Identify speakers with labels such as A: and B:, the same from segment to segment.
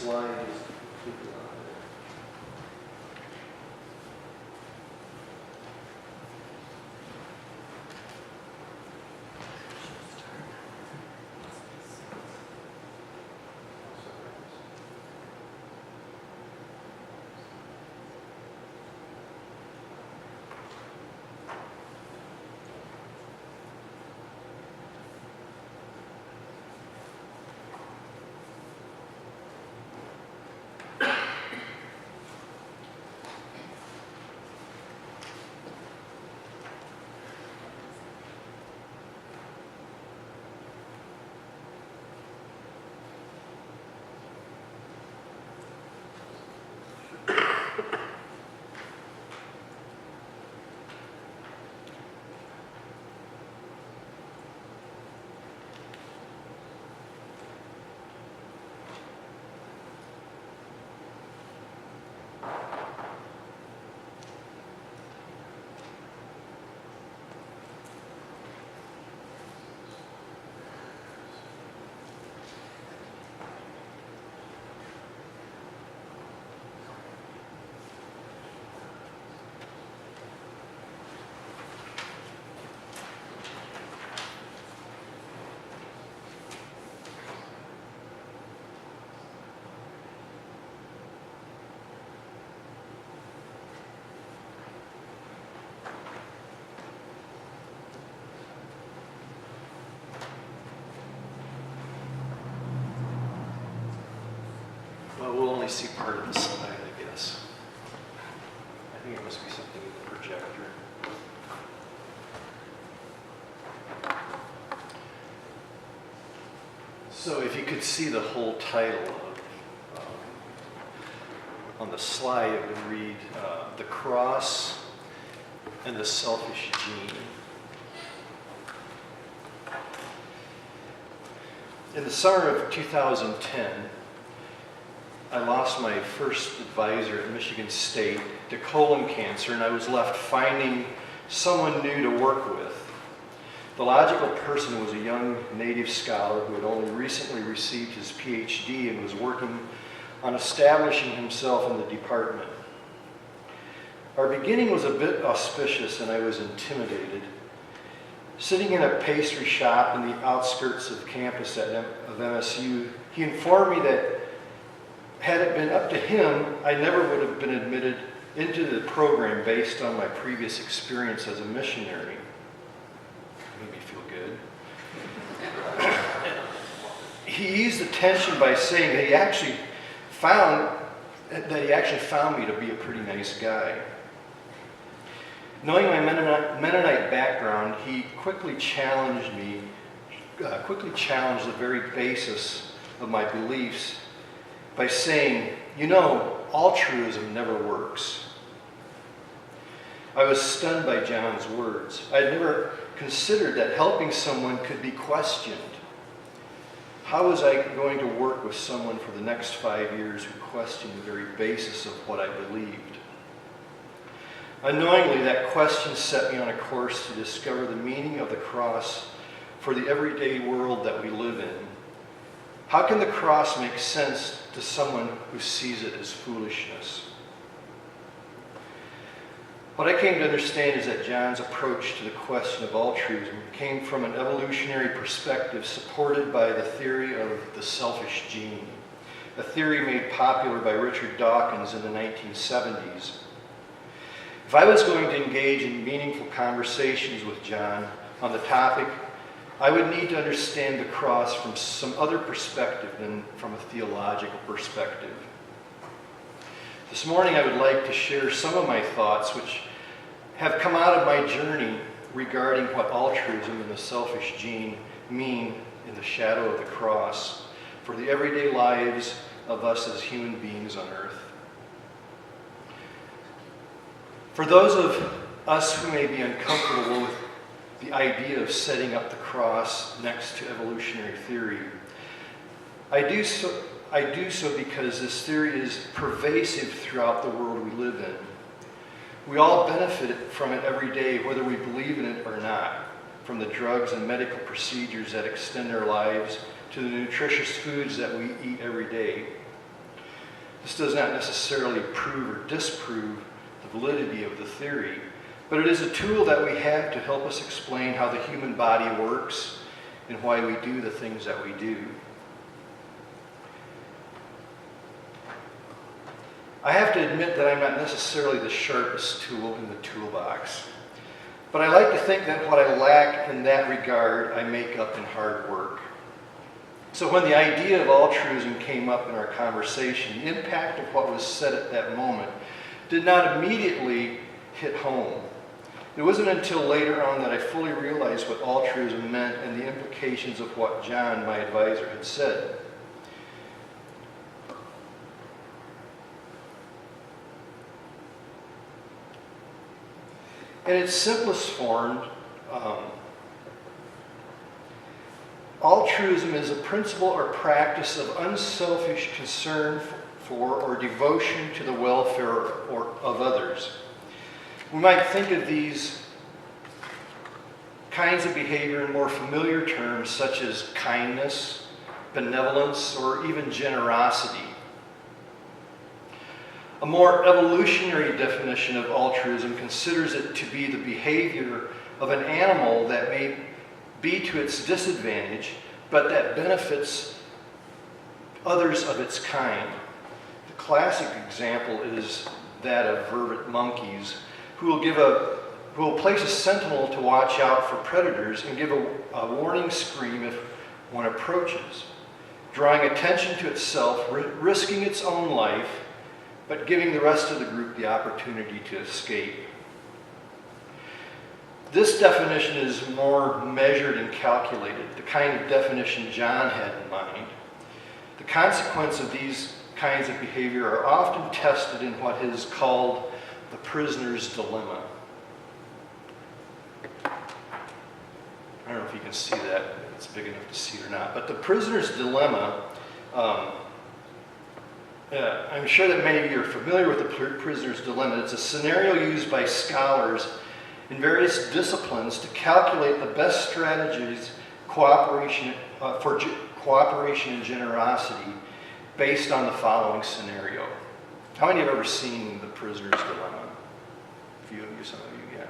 A: slide is completely on there. Well, we'll only see part of the slide, I guess. I think it must be something in the projector. So if you could see the whole title of, on the slide, it would read, The Cross and the Selfish Gene. In the summer of 2010, I lost my first advisor at Michigan State to colon cancer, and I was left finding someone new to work with. The logical person was a young native scholar who had only recently received his PhD and was working on establishing himself in the department. Our beginning was a bit auspicious, and I was intimidated. Sitting in a pastry shop in the outskirts of campus of MSU, he informed me that had it been up to him, I never would have been admitted into the program based on my previous experience as a missionary. Made me feel good. He eased the tension by saying that he actually found me to be a pretty nice guy. Knowing my Mennonite background, he quickly challenged the very basis of my beliefs by saying, you know, altruism never works. I was stunned by John's words. I had never considered that helping someone could be questioned. How was I going to work with someone for the next 5 years who questioned the very basis of what I believed? Unknowingly, that question set me on a course to discover the meaning of the cross for the everyday world that we live in. How can the cross make sense to someone who sees it as foolishness? What I came to understand is that John's approach to the question of altruism came from an evolutionary perspective supported by the theory of the selfish gene, a theory made popular by Richard Dawkins in the 1970s. If I was going to engage in meaningful conversations with John on the topic, I would need to understand the cross from some other perspective than from a theological perspective. This morning I would like to share some of my thoughts which have come out of my journey regarding what altruism and the selfish gene mean in the shadow of the cross for the everyday lives of us as human beings on earth. For those of us who may be uncomfortable with the idea of setting up the cross next to evolutionary theory, I do so because this theory is pervasive throughout the world we live in. We all benefit from it every day, whether we believe in it or not, from the drugs and medical procedures that extend our lives to the nutritious foods that we eat every day. This does not necessarily prove or disprove the validity of the theory, but it is a tool that we have to help us explain how the human body works and why we do the things that we do. I have to admit that I'm not necessarily the sharpest tool in the toolbox, but I like to think that what I lack in that regard, I make up in hard work. So when the idea of altruism came up in our conversation, the impact of what was said at that moment did not immediately hit home. It wasn't until later on that I fully realized what altruism meant and the implications of what John, my advisor, had said. In its simplest form, altruism is a principle or practice of unselfish concern for or devotion to the welfare of others. We might think of these kinds of behavior in more familiar terms such as kindness, benevolence, or even generosity. A more evolutionary definition of altruism considers it to be the behavior of an animal that may be to its disadvantage, but that benefits others of its kind. The classic example is that of vervet monkeys, who will place a sentinel to watch out for predators and give a warning scream if one approaches, drawing attention to itself, risking its own life, but giving the rest of the group the opportunity to escape. This definition is more measured and calculated, the kind of definition John had in mind. The consequence of these kinds of behavior are often tested in what is called the prisoner's dilemma. I don't know if you can see that, if it's big enough to see it or not, but the prisoner's dilemma, I'm sure that many of you are familiar with the prisoner's dilemma. It's a scenario used by scholars in various disciplines to calculate the best strategies for cooperation and generosity based on the following scenario. How many have ever seen the prisoner's dilemma? A few of you, some of you, yeah.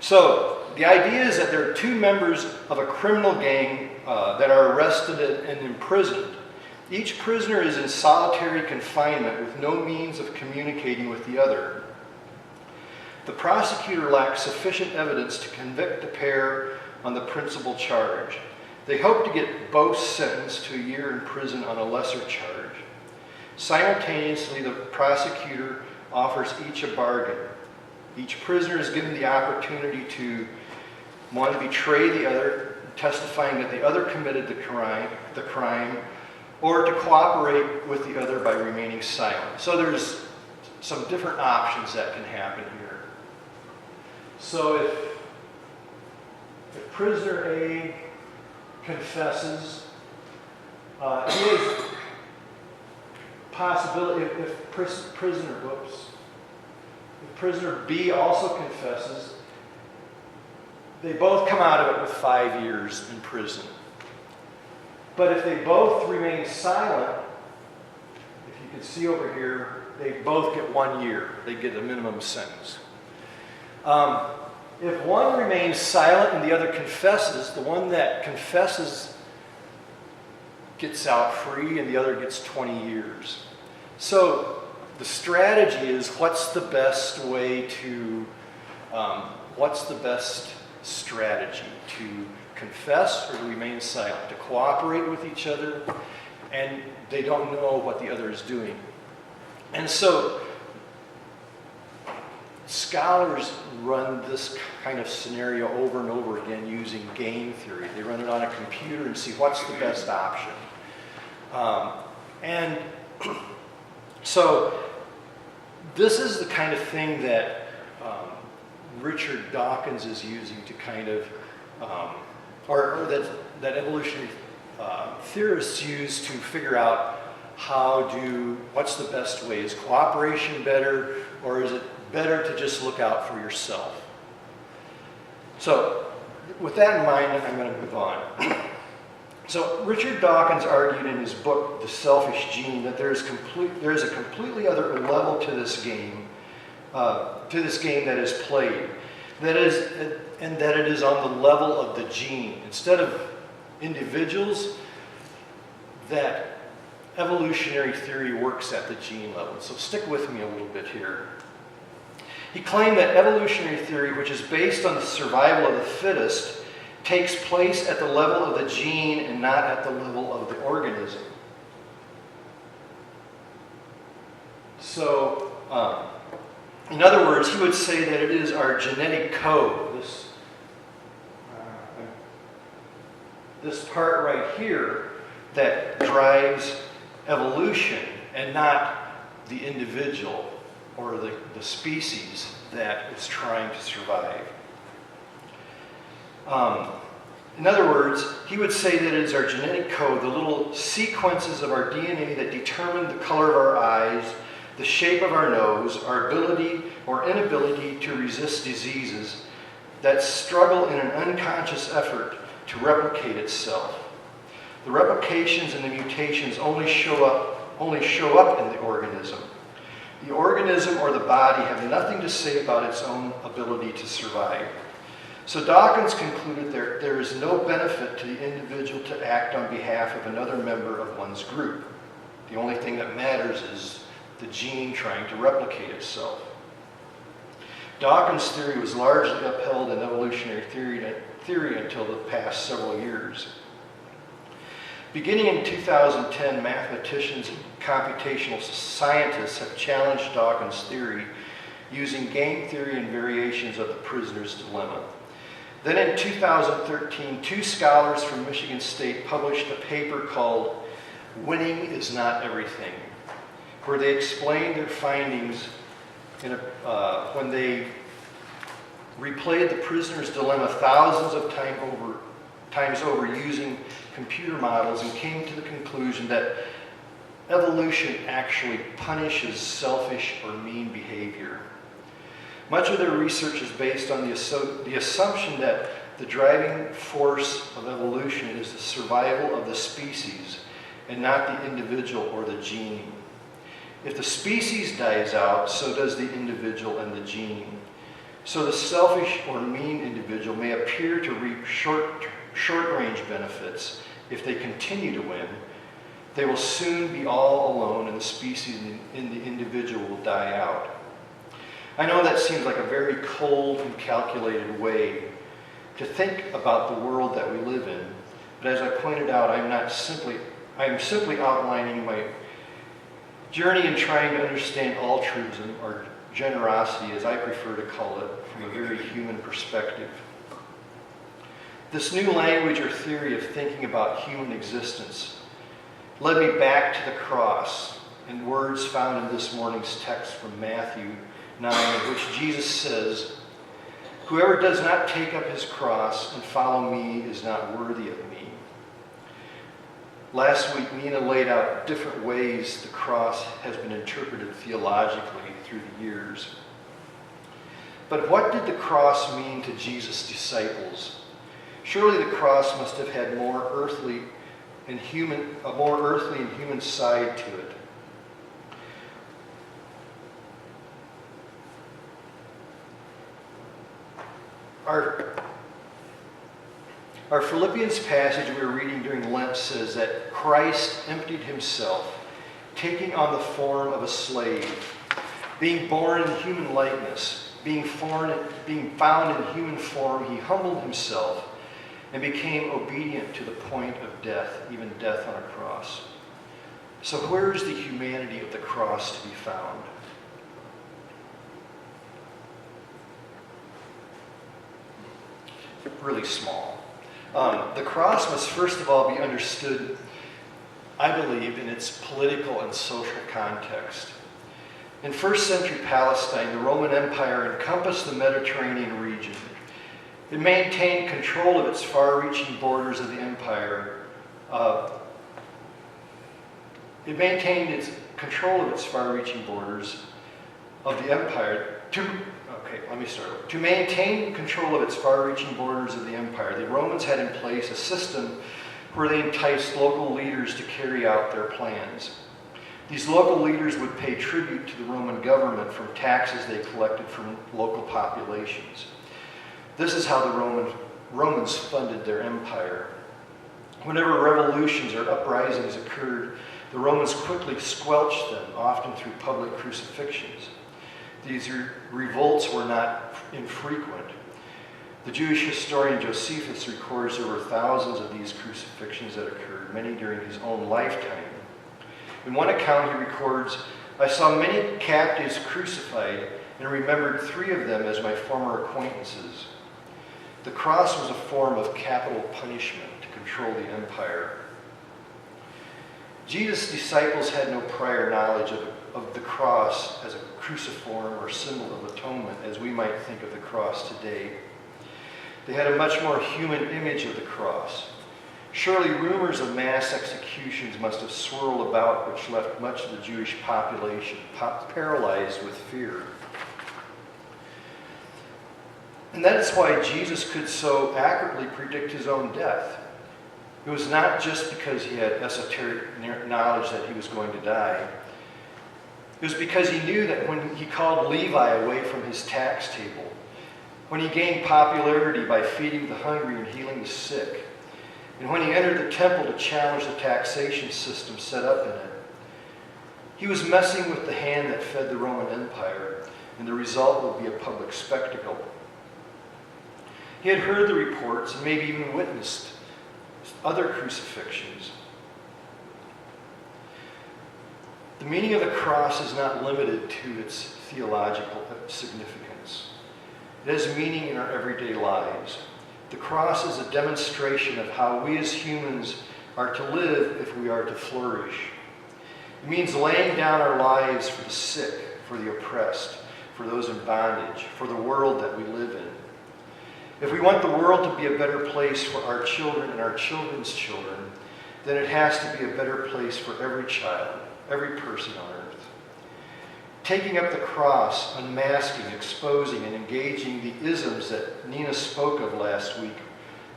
A: So the idea is that there are two members of a criminal gang that are arrested and imprisoned. Each prisoner is in solitary confinement with no means of communicating with the other. The prosecutor lacks sufficient evidence to convict the pair on the principal charge. They hope to get both sentenced to a year in prison on a lesser charge. Simultaneously, the prosecutor offers each a bargain. Each prisoner is given the opportunity to, one, betray the other, testifying that the other committed the crime, or to cooperate with the other by remaining silent. So there's some different options that can happen here. So if prisoner A confesses, he has possibility, if prisoner B also confesses, they both come out of it with 5 years in prison. But if they both remain silent, if you can see over here, they both get 1 year. They get a minimum sentence. If one remains silent and the other confesses, the one that confesses gets out free and the other gets 20 years. So the strategy is what's the best strategy to confess or to remain silent, to cooperate with each other, and they don't know what the other is doing. And so scholars run this kind of scenario over and over again using game theory. They run it on a computer and see what's the best option. And so this is the kind of thing that Richard Dawkins is using to kind of, or that evolutionary theorists use to figure out what's the best way. Is cooperation better, or is it better to just look out for yourself? So with that in mind, I'm going to move on. So Richard Dawkins argued in his book, The Selfish Gene, that there is a completely other level to this game that is played. That it is on the level of the gene. Instead of individuals, that evolutionary theory works at the gene level. So stick with me a little bit here. He claimed that evolutionary theory, which is based on the survival of the fittest, takes place at the level of the gene and not at the level of the organism. So, in other words, he would say that it is our genetic code, this part right here, that drives evolution and not the individual or the species that is trying to survive. In other words, he would say that it is our genetic code, the little sequences of our DNA that determine the color of our eyes, the shape of our nose, our ability or inability to resist diseases, that struggle in an unconscious effort to replicate itself. The replications and the mutations only show up in the organism. The organism or the body have nothing to say about its own ability to survive. So Dawkins concluded there is no benefit to the individual to act on behalf of another member of one's group. The only thing that matters is the gene trying to replicate itself. Dawkins' theory was largely upheld in evolutionary theory until the past several years. Beginning in 2010, mathematicians and computational scientists have challenged Dawkins' theory using game theory and variations of the prisoner's dilemma. Then in 2013, two scholars from Michigan State published a paper called "Winning is Not Everything," where they explained their findings when they replayed the prisoner's dilemma thousands of times over using computer models, and came to the conclusion that evolution actually punishes selfish or mean behavior. Much of their research is based on the assumption that the driving force of evolution is the survival of the species and not the individual or the gene. If the species dies out, so does the individual and the gene. So the selfish or mean individual may appear to reap short-range benefits. If they continue to win, they will soon be all alone, and the species and the individual will die out. I know that seems like a very cold and calculated way to think about the world that we live in, but as I pointed out, I am simply outlining my journey in trying to understand altruism, or generosity as I prefer to call it, from a very human perspective. This new language or theory of thinking about human existence led me back to the cross and words found in this morning's text from Matthew 9, in which Jesus says, "Whoever does not take up his cross and follow me is not worthy of me." Last week, Nina laid out different ways the cross has been interpreted theologically through the years. But what did the cross mean to Jesus' disciples? Surely the cross must have had a more earthly and human side to it. Our Philippians passage we were reading during Lent says that Christ emptied himself, taking on the form of a slave, being born in human likeness, being found in human form, he humbled himself and became obedient to the point of death, even death on a cross. So where is the humanity of the cross to be found? Really small. The cross must first of all be understood, I believe, in its political and social context. In first century Palestine, the Roman Empire encompassed the Mediterranean region. It maintained control of its far-reaching borders of the empire. To maintain its control of its far-reaching borders of the empire, the Romans had in place a system where they enticed local leaders to carry out their plans. These local leaders would pay tribute to the Roman government from taxes they collected from local populations. This is how the Romans funded their empire. Whenever revolutions or uprisings occurred, the Romans quickly squelched them, often through public crucifixions. These revolts were not infrequent. The Jewish historian Josephus records there were thousands of these crucifixions that occurred, many during his own lifetime. In one account he records, "I saw many captives crucified and remembered 3 of them as my former acquaintances." The cross was a form of capital punishment to control the empire. Jesus' disciples had no prior knowledge of the cross as a cruciform or symbol of atonement, as we might think of the cross today. They had a much more human image of the cross. Surely rumors of mass executions must have swirled about, which left much of the Jewish population paralyzed with fear. And that is why Jesus could so accurately predict his own death. It was not just because he had esoteric knowledge that he was going to die. It was because he knew that when he called Levi away from his tax table, when he gained popularity by feeding the hungry and healing the sick, and when he entered the temple to challenge the taxation system set up in it, he was messing with the hand that fed the Roman Empire, and the result would be a public spectacle. He had heard the reports and maybe even witnessed other crucifixions. The meaning of the cross is not limited to its theological significance. It has meaning in our everyday lives. The cross is a demonstration of how we as humans are to live if we are to flourish. It means laying down our lives for the sick, for the oppressed, for those in bondage, for the world that we live in. If we want the world to be a better place for our children and our children's children, then it has to be a better place for every child, every person on earth. Taking up the cross, unmasking, exposing, and engaging the isms that Nina spoke of last week,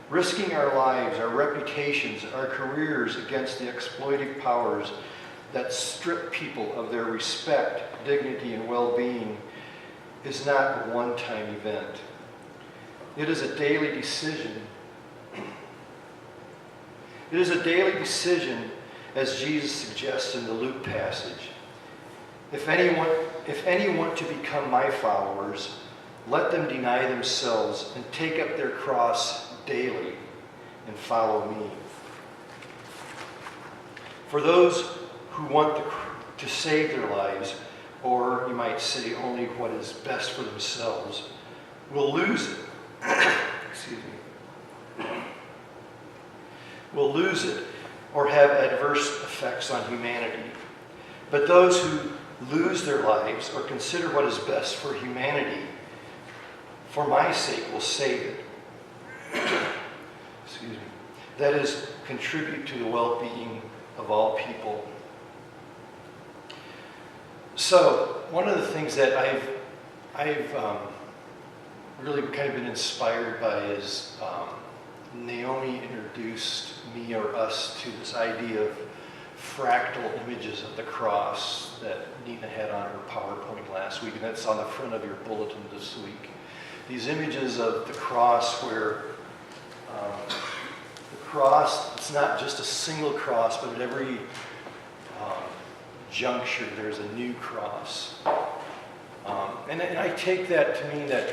A: risking our lives, our reputations, our careers against the exploitive powers that strip people of their respect, dignity, and well-being, is not a one-time event. It is a daily decision. It is a daily decision, as Jesus suggests in the Luke passage. If any want to become my followers, let them deny themselves and take up their cross daily and follow me. For those who want to save their lives, or you might say only what is best for themselves, will lose it. Excuse me. Will lose it or have adverse effects on humanity. But those who lose their lives or consider what is best for humanity, for my sake, will save it. Excuse me. That is, contribute to the well-being of all people. So, one of the things that I've really kind of been inspired by is Naomi introduced me or us to this idea of fractal images of the cross that Nina had on her PowerPoint last week, and that's on the front of your bulletin this week. These images of the cross where the cross, it's not just a single cross, but at every juncture there's a new cross. And I take that to mean that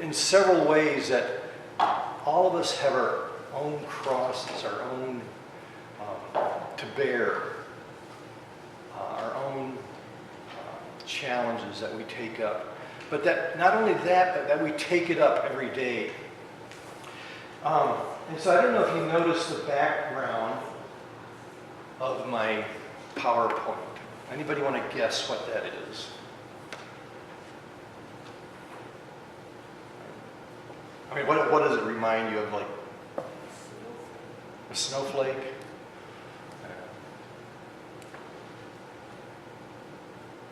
A: in several ways that all of us have our own crosses, our own to bear, our own challenges that we take up. But that not only that, but that we take it up every day. And so I don't know if you noticed the background of my PowerPoint. Anybody want to guess what that is? I mean, what does it remind you of, like a snowflake?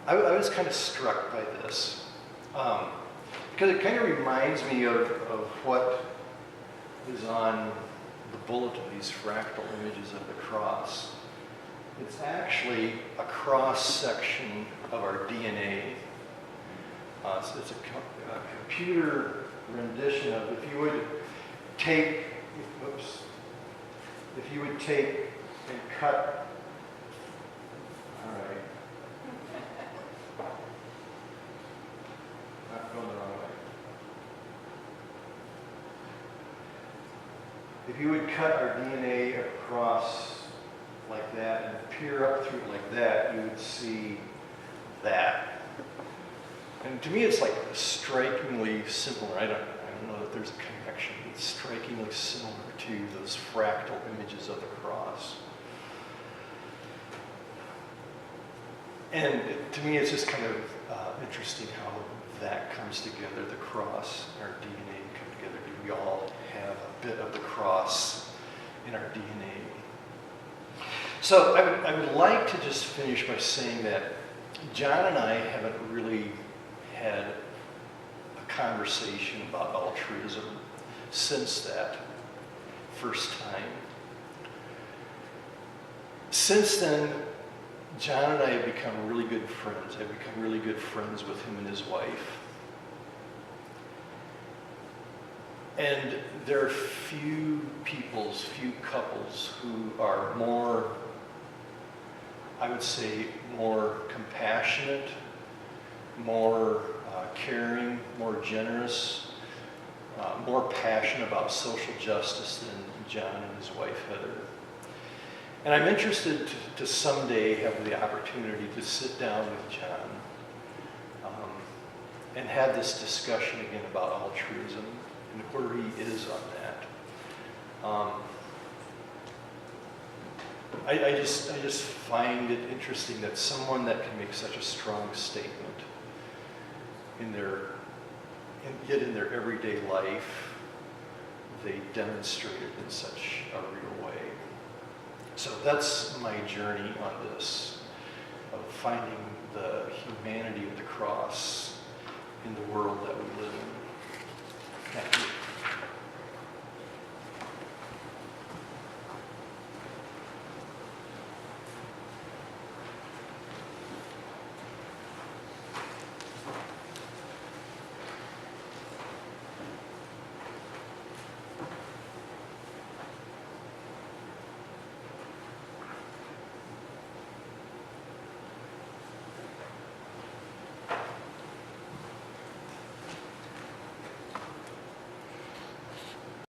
A: I was kind of struck by this because it kind of reminds me of what is on the bullet of these fractal images of the cross. It's actually a cross-section of our DNA. So it's a computer rendition of, if you would take, if you would take and cut, all right, not going the wrong way. If you would cut our DNA across like that and peer up through it like that, you would see that. And to me, it's like strikingly similar. I don't know that there's a connection. It's strikingly similar to those fractal images of the cross. And to me, it's just kind of interesting how that comes together, the cross and our DNA come together. Do we all have a bit of the cross in our DNA? So I would like to just finish by saying that John and I haven't really had a conversation about altruism since that first time. Since then, John and I have become really good friends. I've become really good friends with him and his wife. And there are few couples who are more, I would say, more compassionate, more caring, more generous, more passionate about social justice than John and his wife, Heather. And I'm interested to someday have the opportunity to sit down with John and have this discussion again about altruism and where he is on that. I just find it interesting that someone that can make such a strong statement yet in their everyday life, they demonstrate it in such a real way. So that's my journey on this, of finding the humanity of the cross in the world that we live in. Thank you.